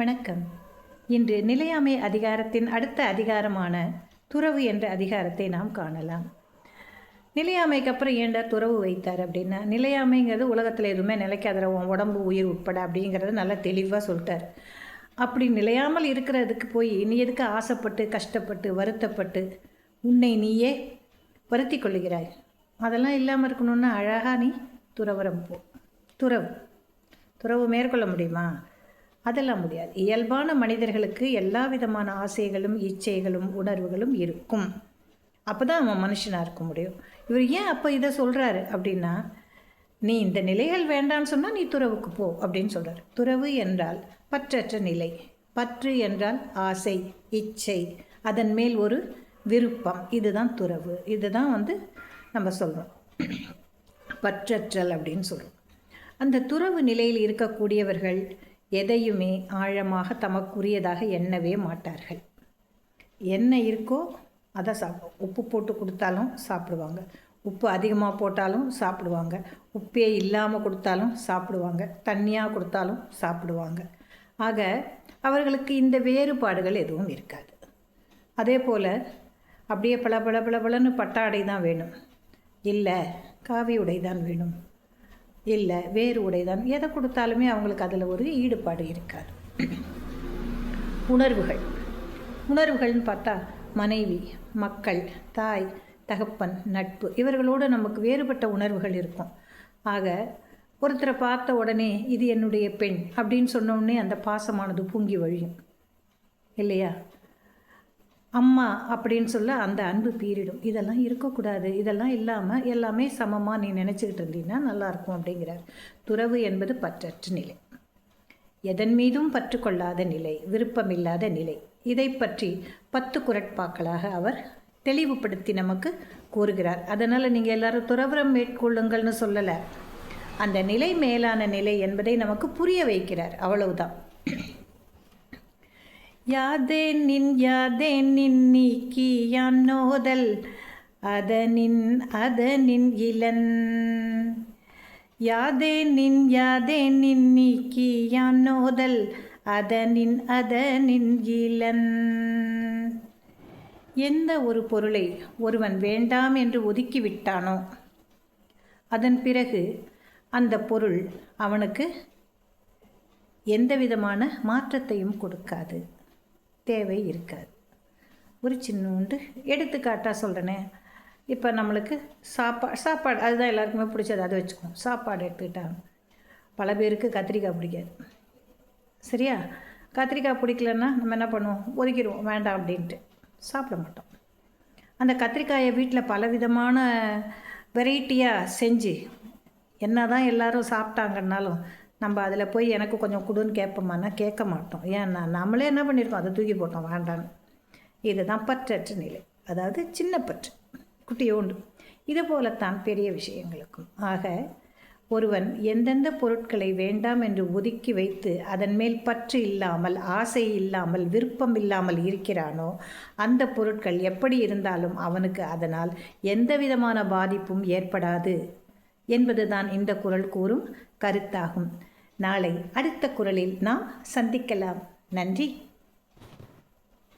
வணக்கம். இன்று நிலையாமை அதிகாரத்தின் அடுத்த அதிகாரமான துறவு என்ற அதிகாரத்தை நாம் காணலாம். நிலையாமைக்கு அப்புறம் ஏண்டா துறவு வைத்தார் அப்படின்னா, நிலையாமைங்கிறது உலகத்தில் எதுவுமே நிலைக்காத உடம்பு உயிர் உட்பட அப்படிங்கிறத நல்லா தெளிவாக சொல்லிட்டார். அப்படி நிலையாமல் இருக்கிறதுக்கு போய் நீ எதுக்கு ஆசைப்பட்டு கஷ்டப்பட்டு வருத்தப்பட்டு உன்னை நீயே வருத்தி கொள்ளுகிறாய்? அதெல்லாம் இல்லாமல் இருக்கணும்னா அழகாக நீ துறவரம் போ. துறவு மேற்கொள்ள முடியுமா? அதெல்லாம் முடியாது. இயல்பான மனிதர்களுக்கு எல்லா விதமான ஆசைகளும் இச்சைகளும் உணர்வுகளும் இருக்கும். அப்போ தான் அவன் மனுஷனாக இருக்க முடியும். இவர் ஏன் அப்போ இதை சொல்கிறாரு அப்படின்னா, நீ இந்த நிலைகள் வேண்டான்னு சொன்னால் நீ துறவுக்கு போ அப்படின்னு சொல்கிறார். துறவு என்றால் பற்றற்ற நிலை. பற்று என்றால் ஆசை, இச்சை, அதன் மேல் ஒரு விருப்பம். இதுதான் துறவு. இதுதான் நம்ம சொல்கிறோம் பற்றற்றல் அப்படின்னு சொல்கிறோம். அந்த துறவு நிலையில் இருக்கக்கூடியவர்கள் எதையுமே ஆழமாக தமக்குரியதாக எண்ணவே மாட்டார்கள். என்ன இருக்கோ அதை சாப்பிடுவோம். உப்பு போட்டு கொடுத்தாலும் சாப்பிடுவாங்க, உப்பு அதிகமாக போட்டாலும் சாப்பிடுவாங்க, உப்பே இல்லாமல் கொடுத்தாலும் சாப்பிடுவாங்க, தண்ணியாக கொடுத்தாலும் சாப்பிடுவாங்க. ஆக அவர்களுக்கு இந்த வேறுபாடுகள் எதுவும் இருக்காது. அதே போல் அப்படியே பளபளன்னு பட்டாடை தான் வேணும், இல்லை காவி உடை தான் வேணும், இல்லை வேறு உடைதான், எதை கொடுத்தாலுமே அவங்களுக்கு அதில் ஒரு ஈடுபாடு இருக்காது. உணர்வுகள்னு பார்த்தா மனைவி, மக்கள், தாய், தகப்பன், நட்பு, இவர்களோடு நமக்கு வேறுபட்ட உணர்வுகள் இருக்கும். ஆக ஒருத்தரை பார்த்த உடனே இது என்னுடைய பெண் அப்படின்னு சொன்ன உடனே அந்த பாசமானது பொங்கி வழியும் இல்லையா? அம்மா அப்படின்னு சொல்ல அந்த அன்பு பீரிடும். இதெல்லாம் இருக்கக்கூடாது. இதெல்லாம் இல்லாமல் எல்லாமே சமமாக நீ நினச்சிக்கிட்டு இருந்தீங்கன்னா நல்லாயிருக்கும் அப்படிங்கிறார். துறவு என்பது பற்றற்ற நிலை, எதன் மீதும் பற்று கொள்ளாத நிலை, விருப்பமில்லாத நிலை. இதை பற்றி 10 குறட்பாக்களாக அவர் தெளிவுபடுத்தி நமக்கு கூறுகிறார். அதனால் நீங்கள் எல்லாரும் துறவரம் மேற்கொள்ளுங்கள்னு சொல்லலை, அந்த நிலை மேலான நிலை என்பதை நமக்கு புரிய வைக்கிறார், அவ்வளவுதான். யாதெனின் நீக்கியான் நோதல் அதனின் இளன். யாதெனின் நீக்கியான் நோதல் அதனின் இளன். எந்த ஒரு பொருளை ஒருவன் வேண்டாம் என்று ஒதுக்கிவிட்டானோ அதன் பிறகு அந்த பொருள் அவனுக்கு எந்த விதமான மாற்றத்தையும் கொடுக்காது, தேவை இருக்காது. ஒரு சின்னோண்டு எடுத்துக்காட்டாக சொல்கிறேனே, இப்போ நம்மளுக்கு சாப்பாடு அதுதான் எல்லாருக்குமே பிடிச்சது, அதை வச்சுக்குவோம். சாப்பாடு எடுத்துக்கிட்டாங்க, பல பேருக்கு கத்திரிக்காய் பிடிக்காது, சரியா? கத்திரிக்காய் பிடிக்கலன்னா நம்ம என்ன பண்ணுவோம்? ஒதுக்கிடுவோம், வேண்டாம் அப்படின்ட்டு சாப்பிட மாட்டோம். அந்த கத்திரிக்காயை வீட்டில் பலவிதமான வெரைட்டியாக செஞ்சு என்ன தான் எல்லோரும் சாப்பிட்டாங்கன்னாலும் நம்ம அதில் போய் எனக்கு கொஞ்சம் கொடுன்னு கேட்போமான்னா கேட்க மாட்டோம். ஏன்னா நம்மளே என்ன பண்ணியிருக்கோம்? அதை தூக்கி போட்டோம், வேண்டான்னு. இதுதான் பற்றற்ற நிலை, அதாவது சின்ன பற்று, குட்டியோண்டு. இது போலத்தான் பெரிய விஷயங்களுக்கும். ஆக ஒருவன் எந்தெந்த பொருட்களை வேண்டாம் என்று ஒதுக்கி வைத்து அதன் மேல் பற்று இல்லாமல், ஆசை இல்லாமல், விருப்பம் இல்லாமல் இருக்கிறானோ அந்த பொருட்கள் எப்படி இருந்தாலும் அவனுக்கு அதனால் எந்த விதமான பாதிப்பும் ஏற்படாது என்பதுதான் இந்த குறள் கூறும் கருத்தாகும். நாளை அடுத்த குறளில் நாம் சந்திக்கலாம். நன்றி.